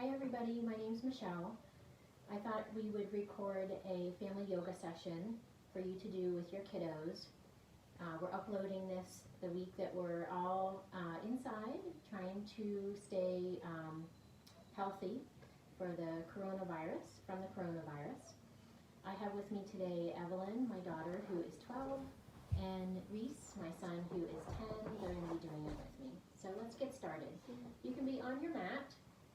Hi everybody, my name's Michelle. I thought we would record a family yoga session for you to do with your kiddos. We're uploading this the week that we're all inside trying to stay healthy from the coronavirus. I have with me today Evelyn, my daughter, who is 12, and Reese, my son, who is 10. They're going to be doing it with me. So let's get started. You can be on your mat.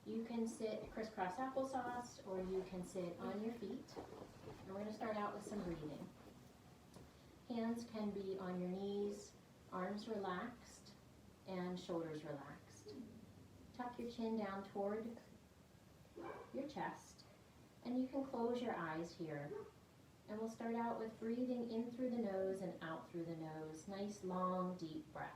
You can sit crisscross applesauce, or you can sit on your feet. And we're going to start out with some breathing. Hands can be on your knees, arms relaxed, and shoulders relaxed. Tuck your chin down toward your chest, and you can close your eyes here. And we'll start out with breathing in through the nose and out through the nose. Nice, long, deep breaths.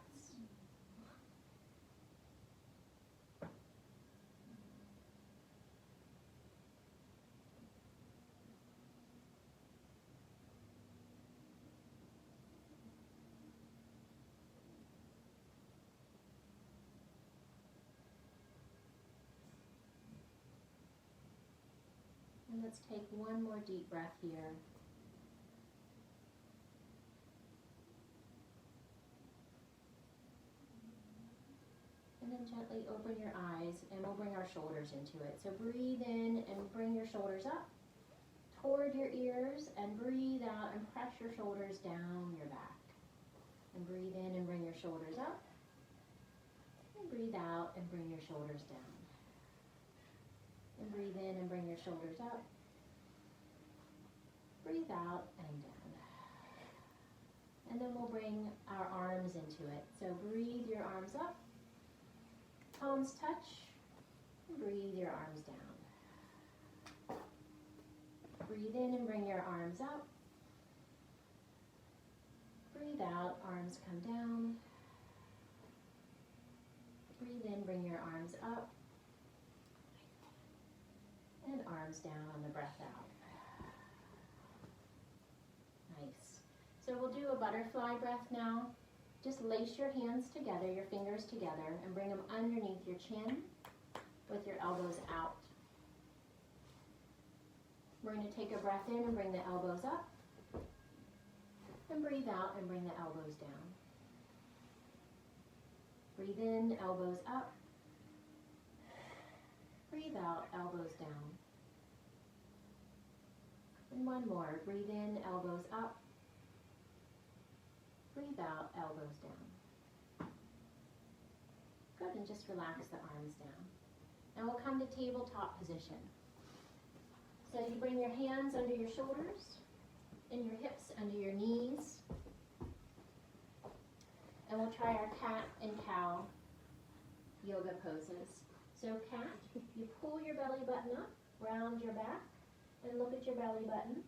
And let's take one more deep breath here. And then gently open your eyes, and we'll bring our shoulders into it. So breathe in and bring your shoulders up toward your ears, and breathe out and press your shoulders down your back. And breathe in and bring your shoulders up. And breathe out and bring your shoulders down. And breathe in and bring your shoulders up. Breathe out and down. And then we'll bring our arms into it. So breathe your arms up. Palms touch. And breathe your arms down. Breathe in and bring your arms up. Breathe out, arms come down. Breathe in, bring your arms up. And arms down on the breath out. Nice. So we'll do a butterfly breath now. Just lace your hands together, your fingers together, and bring them underneath your chin with your elbows out. We're going to take a breath in and bring the elbows up. And breathe out and bring the elbows down. Breathe in, elbows up. Breathe out, elbows down. And one more. Breathe in, elbows up. Breathe out, elbows down. Good, and just relax the arms down. Now we'll come to tabletop position. So you bring your hands under your shoulders, and your hips under your knees. And we'll try our cat and cow yoga poses. So cat, you pull your belly button up, round your back, and look at your belly button.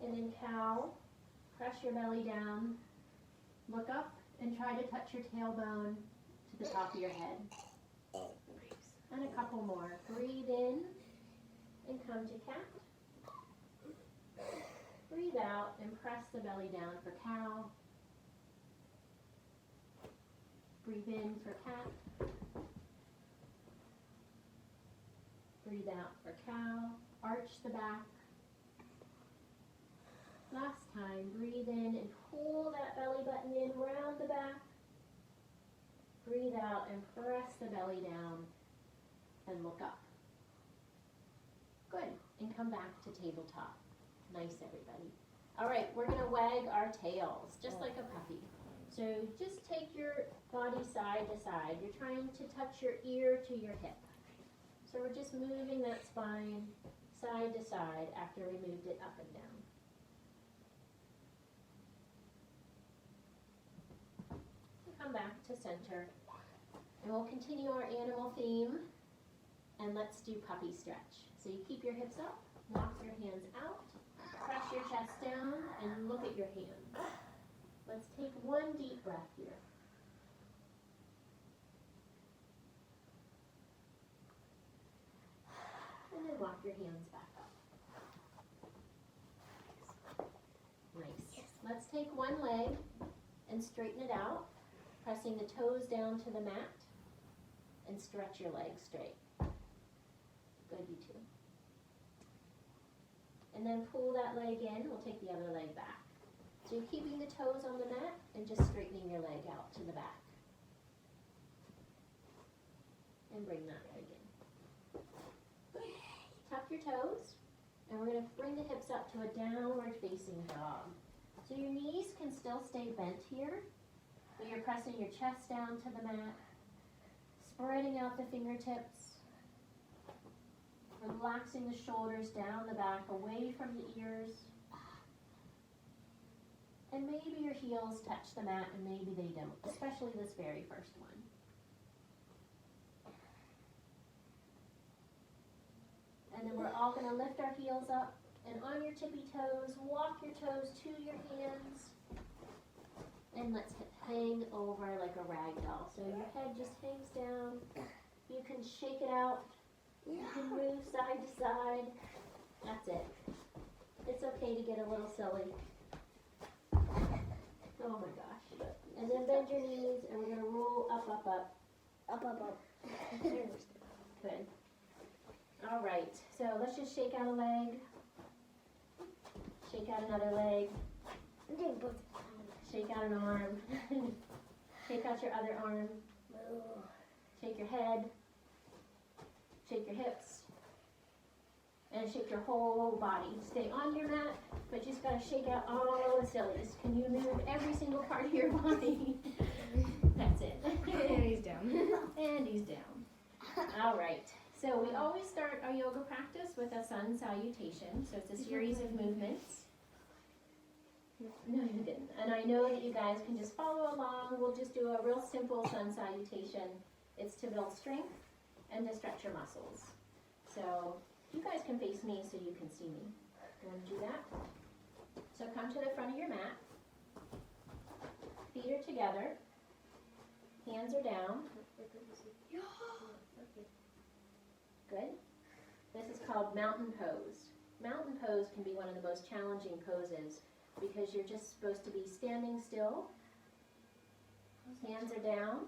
And then cow, press your belly down, look up, and try to touch your tailbone to the top of your head. And a couple more. Breathe in and come to cat. Breathe out and press the belly down for cow. Breathe in for cat. Breathe out for cow. Arch the back. Last time, breathe in and pull that belly button in, round the back. Breathe out and press the belly down and look up. Good, and come back to tabletop. Nice, everybody. All right, we're gonna wag our tails, just like a puppy. So just take your body side to side. You're trying to touch your ear to your hip. So we're just moving that spine side to side after we moved it up and down. Come back to center. And we'll continue our animal theme. And let's do puppy stretch. So you keep your hips up, walk your hands out, press your chest down, and look at your hands. Let's take one deep breath here. And then walk your hands back up. Nice. Let's take one leg and straighten it out, pressing the toes down to the mat. And and stretch your legs straight. Good, you too. And then pull that leg in. We'll take the other leg back. So you're keeping the toes on the mat and just straightening your leg out to the back. And bring that leg in. Good. Tuck your toes. And we're going to bring the hips up to a downward facing dog. So your knees can still stay bent here, but you're pressing your chest down to the mat, spreading out the fingertips, relaxing the shoulders down the back, away from the ears. And maybe your heels touch the mat and maybe they don't, especially this very first one. And then we're all going to lift our heels up, and on your tippy toes, walk your toes to your hands, and let's hang over like a rag doll. So your head just hangs down. You can shake it out. You can move side to side. That's it. It's okay to get a little silly. Oh my gosh. And then bend your knees, and we're going to roll up, up, up. Up, up, up. Good. All right, so let's just shake out a leg, shake out another leg, shake out an arm, shake out your other arm, shake your head, shake your hips, and shake your whole body. Stay on your mat, but you just gotta shake out all the sillies. Can you move every single part of your body? That's it. And he's down. And he's down. All right. So we always start our yoga practice with a sun salutation. So it's a series of movements. No, you didn't. And I know that you guys can just follow along. We'll just do a real simple sun salutation. It's to build strength and to stretch your muscles. So you guys can face me so you can see me. You want to do that? So come to the front of your mat. Feet are together. Hands are down. Good. This is called mountain pose. Mountain pose can be one of the most challenging poses because you're just supposed to be standing still. Hands are down.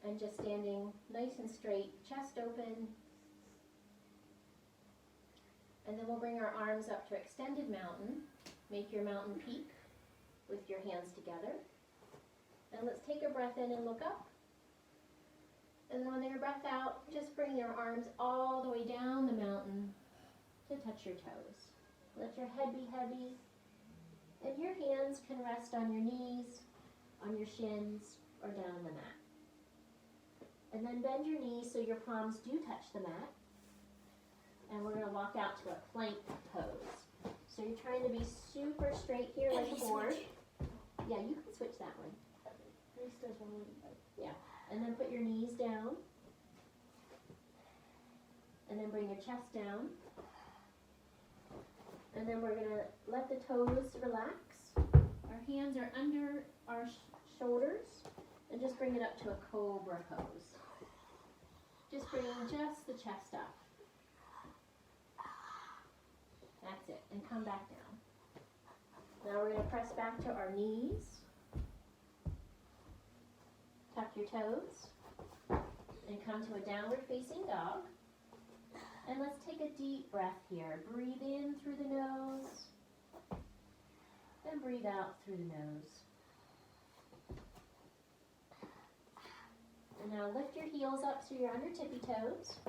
And just standing nice and straight, chest open. And then we'll bring our arms up to extended mountain. Make your mountain peak with your hands together. And let's take a breath in and look up. And then on your breath out, just bring your arms all the way down the mountain to touch your toes. Let your head be heavy. And your hands can rest on your knees, on your shins, or down the mat. And then bend your knees so your palms do touch the mat. And we're going to walk out to a plank pose. So you're trying to be super straight here like a board. Yeah, you can switch that one. Yeah. And then put your knees down. And then bring your chest down. And then we're going to let the toes relax. Our hands are under our shoulders. And just bring it up to a cobra pose. Just bring just the chest up. That's it. And come back down. Now we're going to press back to our knees. Tuck your toes. And come to a downward facing dog. And let's take a deep breath here. Breathe in through the nose. And breathe out through the nose. And now lift your heels up so you're on your tippy toes.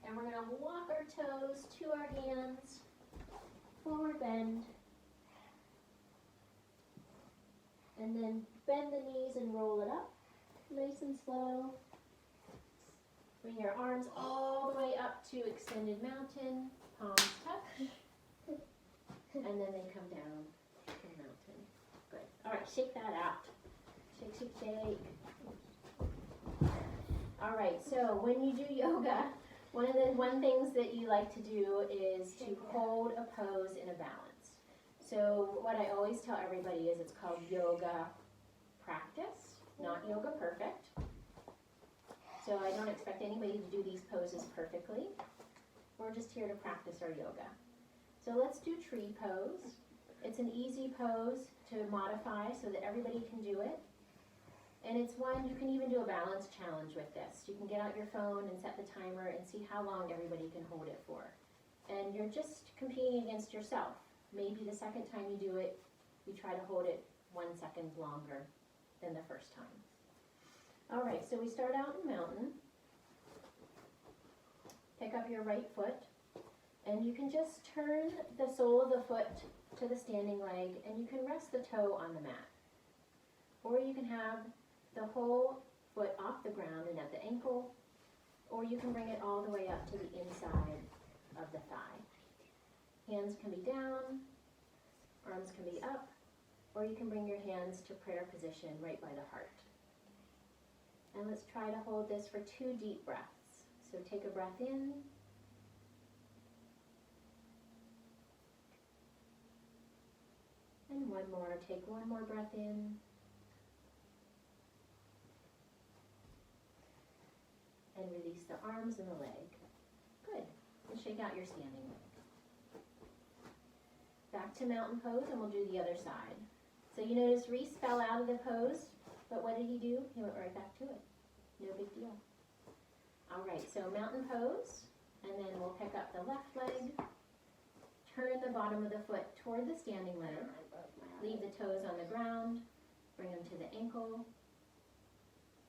And we're going to walk our toes to our hands. Forward bend. And then bend the knees and roll it up. Nice and slow. Bring your arms all the way up to extended mountain. Palms touch. And then they come down to mountain. Good. All right, shake that out. Shake, shake, shake. All right, so when you do yoga, one of the things that you like to do is to hold a pose in a balance. So what I always tell everybody is it's called yoga practice, not yoga perfect. So I don't expect anybody to do these poses perfectly. We're just here to practice our yoga. So let's do tree pose. It's an easy pose to modify so that everybody can do it. And it's one, you can even do a balance challenge with this. You can get out your phone and set the timer and see how long everybody can hold it for. And you're just competing against yourself. Maybe the second time you do it, you try to hold it 1 second longer than the first time. All right, so we start out in mountain. Pick up your right foot, and you can just turn the sole of the foot to the standing leg, and you can rest the toe on the mat. Or you can have the whole foot off the ground and at the ankle, or you can bring it all the way up to the inside of the thigh. Hands can be down, arms can be up, or you can bring your hands to prayer position right by the heart. And let's try to hold this for 2 deep breaths. So take a breath in. And one more. Take one more breath in. And release the arms and the leg. Good. And shake out your standing leg. Back to mountain pose, and we'll do the other side. So you notice Reese fell out of the pose, but what did he do? He went right back to it. No big deal. All right, so mountain pose, and then we'll pick up the left leg, turn the bottom of the foot toward the standing leg, leave the toes on the ground, bring them to the ankle,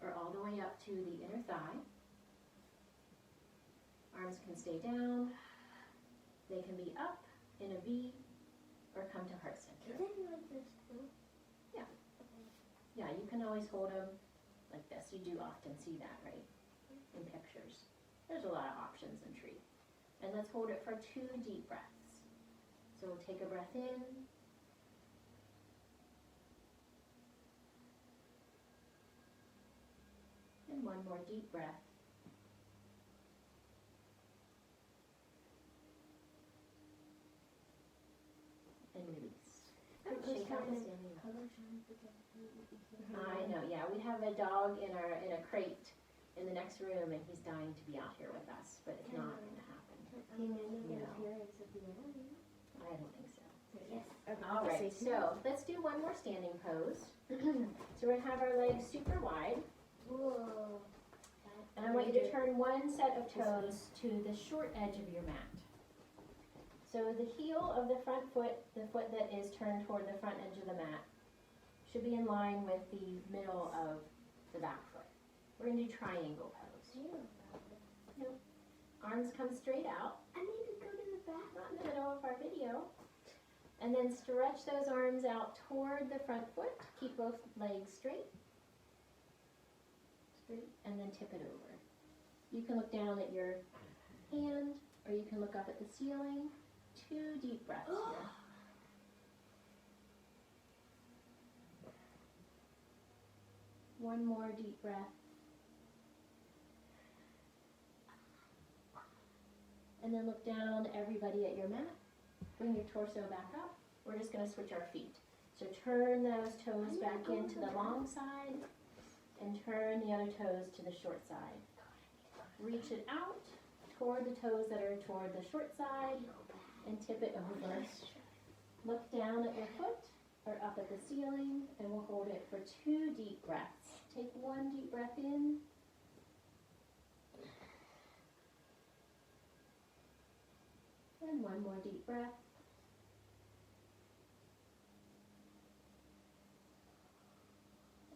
or all the way up to the inner thigh. Arms can stay down, they can be up in a V, or come to heart center. Yeah, you can always hold them like this. You do often see that, right, in pictures. There's a lot of options in tree. And let's hold it for 2 deep breaths. So we'll take a breath in. And one more deep breath. And release. Shake out the standing leg. I know, yeah. We have a dog in a crate in the next room, and he's dying to be out here with us, but it's not going to happen. I don't think so. Yes. All right, so let's do one more standing pose. So we're going to have our legs super wide. Whoa. And I want you to turn one set of toes to the short edge of your mat. So the heel of the front foot, the foot that is turned toward the front edge of the mat, should be in line with the middle of the back foot. We're going to do triangle pose. Nope. Arms come straight out. I need to go to the back. Not in the middle of our video. And then stretch those arms out toward the front foot. Keep both legs straight. Straight. And then tip it over. You can look down at your hand, or you can look up at the ceiling. 2 deep breaths here. One more deep breath. And then look down, everybody, at your mat. Bring your torso back up. We're just going to switch our feet. So turn those toes back into the long side and turn the other toes to the short side. Reach it out toward the toes that are toward the short side and tip it over. Look down at your foot or up at the ceiling, and we'll hold it for 2 deep breaths. Take 1 deep breath in. And 1 more deep breath.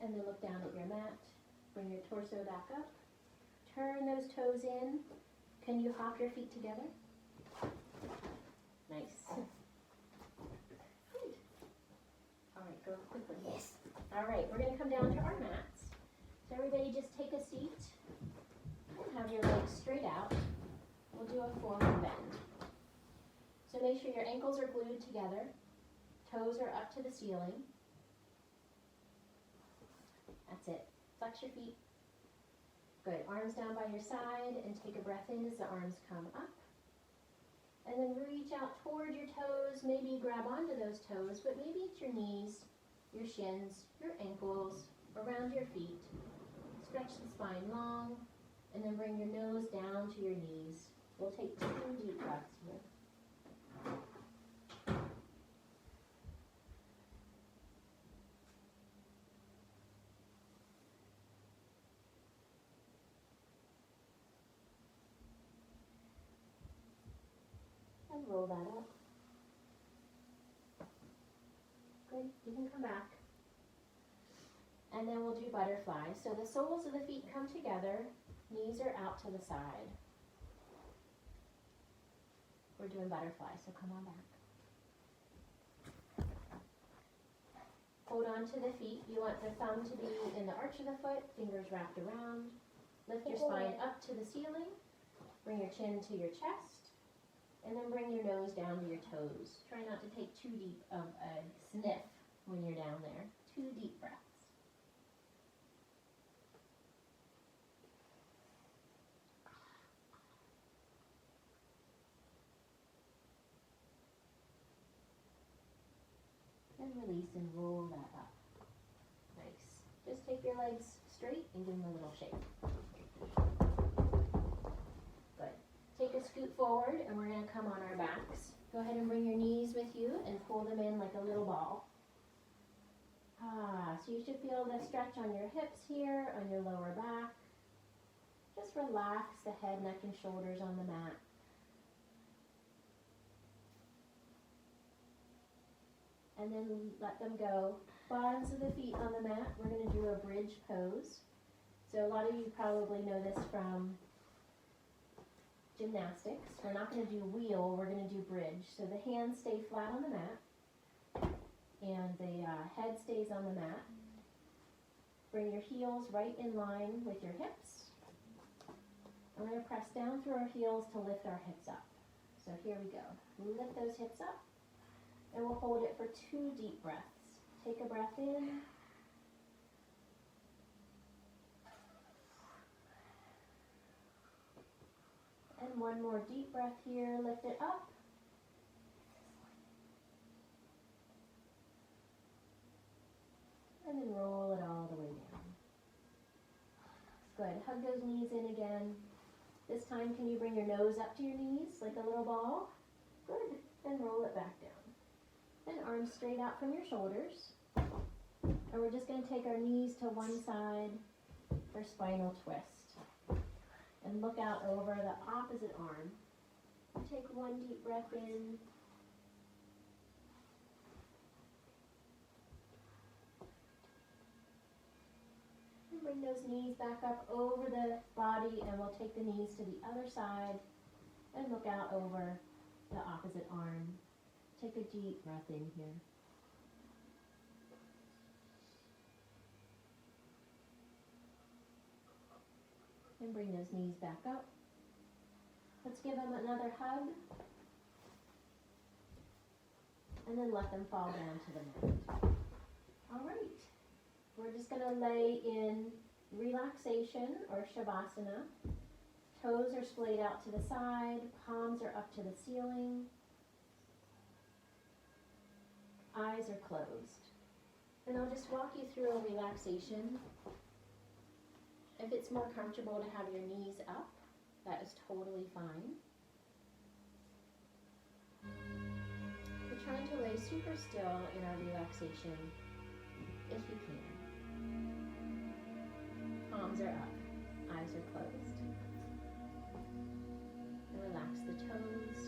And then look down at your mat. Bring your torso back up. Turn those toes in. Can you hop your feet together? Nice. Good. All right, go quickly. Yes. All right, we're going to come down to our mats. So everybody just take a seat and have your legs straight out. We'll do a forward bend. So make sure your ankles are glued together. Toes are up to the ceiling. That's it. Flex your feet. Good. Arms down by your side and take a breath in as the arms come up. And then reach out toward your toes. Maybe grab onto those toes, but maybe it's your knees, your shins, your ankles, around your feet. Stretch the spine long, and then bring your nose down to your knees. We'll take 2 deep breaths here. And roll that up. Good, you can come back. And then we'll do butterflies. So the soles of the feet come together, knees are out to the side. We're doing butterflies, so come on back. Hold on to the feet. You want the thumb to be in the arch of the foot, fingers wrapped around. Lift your spine up to the ceiling. Bring your chin to your chest. And then bring your nose down to your toes. Try not to take too deep of a sniff when you're down there. 2 deep breaths. And release and roll that up. Nice. Just take your legs straight and give them a little shake. Good. Take a scoot forward and we're going to come on our backs. Go ahead and bring your knees with you and pull them in like a little ball. So you should feel the stretch on your hips here, on your lower back. Just relax the head, neck, and shoulders on the mat. And then let them go. Bottoms of the feet on the mat. We're going to do a bridge pose. So a lot of you probably know this from gymnastics. We're not going to do wheel, we're going to do bridge. So the hands stay flat on the mat. And the head stays on the mat. Bring your heels right in line with your hips. I'm going to press down through our heels to lift our hips up. So here we go. Lift those hips up. And we'll hold it for 2 deep breaths. Take a breath in. And one more deep breath here. Lift it up. And then roll it all the way down. Good. Hug those knees in again. This time, can you bring your nose up to your knees like a little ball? Good. And roll it back down. And arms straight out from your shoulders. And we're just going to take our knees to one side for spinal twist. And look out over the opposite arm. Take one deep breath in. And bring those knees back up over the body, and we'll take the knees to the other side and look out over the opposite arm. Take a deep breath in here. And bring those knees back up. Let's give them another hug. And then let them fall down to the mat. All right. We're just going to lay in relaxation or Shavasana. Toes are splayed out to the side. Palms are up to the ceiling. Eyes are closed. And I'll just walk you through a relaxation. If it's more comfortable to have your knees up, that is totally fine. We're trying to lay super still in our relaxation, if you can. Palms are up, eyes are closed. And relax the toes.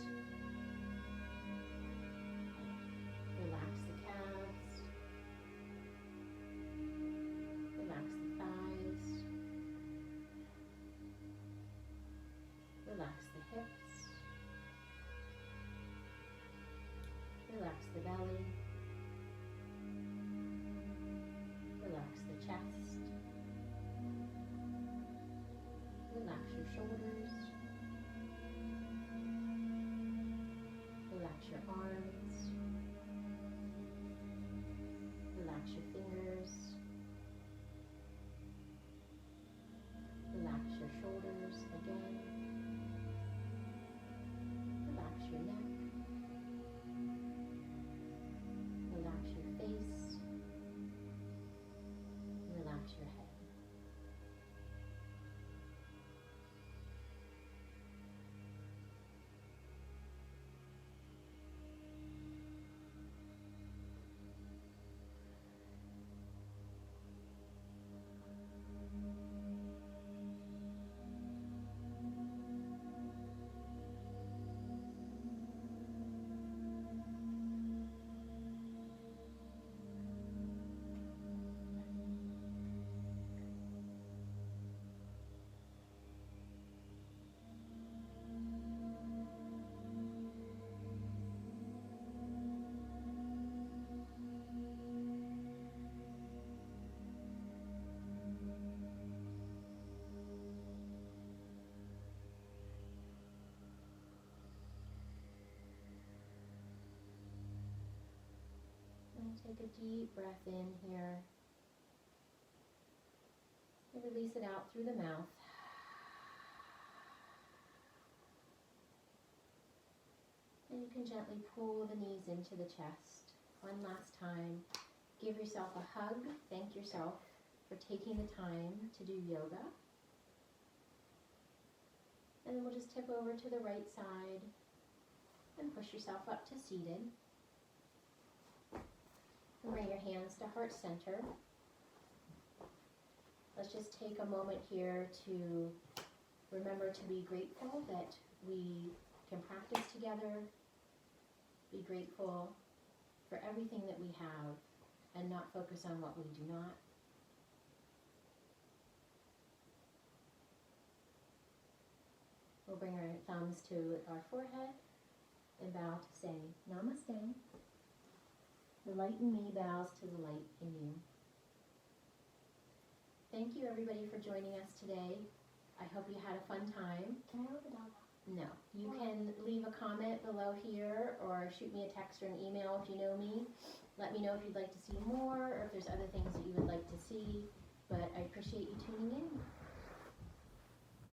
Relax the calves. Relax the thighs. Relax the hips. Relax the belly. Relax the chest. Relax your shoulders. Relax your arms. Relax your fingers. Relax your shoulders again. Relax your neck. take a deep breath in here and release it out through the mouth. And you can gently pull the knees into the chest. One last time. Give yourself a hug. Thank yourself for taking the time to do yoga. And then we'll just tip over to the right side and push yourself up to seated. And bring your hands to heart center. Let's just take a moment here to remember to be grateful that we can practice together. Be grateful for everything that we have and not focus on what we do not. We'll bring our thumbs to our forehead and bow to say Namaste. The light in me bows to the light in you. Thank you everybody for joining us today. I hope you had a fun time. Can I let the dog out? No. You can leave a comment below here or shoot me a text or an email if you know me. Let me know if you'd like to see more or if there's other things that you would like to see. But I appreciate you tuning in.